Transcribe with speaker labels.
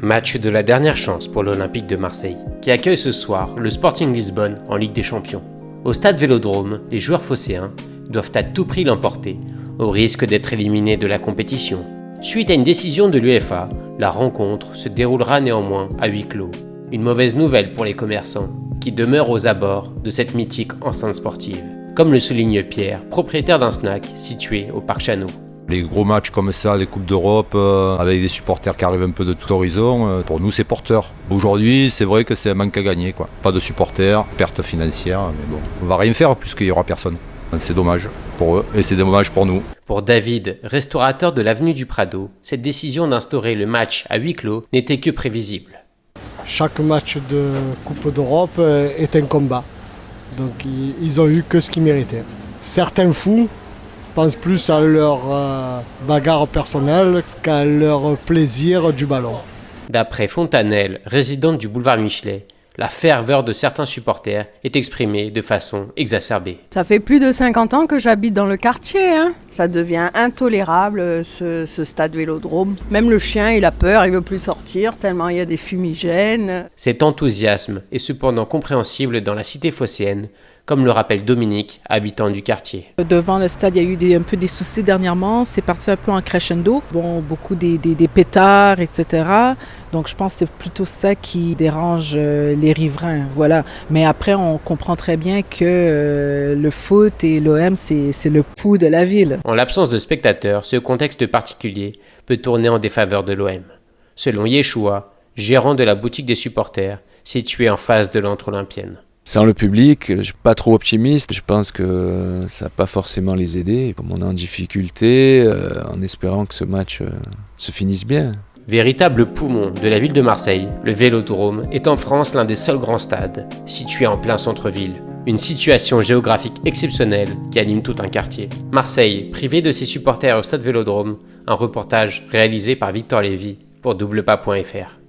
Speaker 1: Match de la dernière chance pour l'Olympique de Marseille, qui accueille ce soir le Sporting Lisbonne en Ligue des Champions. Au stade Vélodrome, les joueurs phocéens doivent à tout prix l'emporter, au risque d'être éliminés de la compétition. Suite à une décision de l'UEFA, la rencontre se déroulera néanmoins à huis clos. Une mauvaise nouvelle pour les commerçants, qui demeurent aux abords de cette mythique enceinte sportive, comme le souligne Pierre, propriétaire d'un snack situé au Parc Chano.
Speaker 2: Les gros matchs comme ça, les Coupes d'Europe, avec des supporters qui arrivent un peu de tout horizon, pour nous c'est porteur. Aujourd'hui, c'est vrai que c'est un manque à gagner, quoi. Pas de supporters, perte financière, mais bon, on va rien faire puisqu'il n'y aura personne. C'est dommage pour eux et c'est dommage pour nous.
Speaker 1: Pour David, restaurateur de l'avenue du Prado, cette décision d'instaurer le match à huis clos n'était que prévisible.
Speaker 3: Chaque match de Coupe d'Europe est un combat. Donc ils ont eu que ce qu'ils méritaient. Certains fous pensent plus à leur bagarre personnelle qu'à leur plaisir du ballon.
Speaker 1: D'après Fontanelle, résidente du boulevard Michelet, la ferveur de certains supporters est exprimée de façon exacerbée.
Speaker 4: Ça fait plus de 50 ans que j'habite dans le quartier. Ça devient intolérable ce stade Vélodrome. Même le chien, il a peur, il veut plus sortir tellement il y a des fumigènes.
Speaker 1: Cet enthousiasme est cependant compréhensible dans la cité phocéenne, comme le rappelle Dominique, habitant du quartier.
Speaker 5: Devant le stade, il y a eu un peu des soucis dernièrement. C'est parti un peu en crescendo. Beaucoup des pétards, etc. Donc je pense que c'est plutôt ça qui dérange les riverains. Voilà. Mais après, on comprend très bien que le foot et l'OM, c'est le pouls de la ville.
Speaker 1: En l'absence de spectateurs, ce contexte particulier peut tourner en défaveur de l'OM. Selon Yeshua, gérant de la boutique des supporters, située en face de l'antre olympienne.
Speaker 6: Sans le public, je ne suis pas trop optimiste. Je pense que ça ne va pas forcément les aider. Comme on est en difficulté, en espérant que ce match se finisse bien.
Speaker 1: Véritable poumon de la ville de Marseille, le Vélodrome est en France l'un des seuls grands stades, situé en plein centre-ville. Une situation géographique exceptionnelle qui anime tout un quartier. Marseille, privé de ses supporters au stade Vélodrome, un reportage réalisé par Victor Lévy pour doublepas.fr.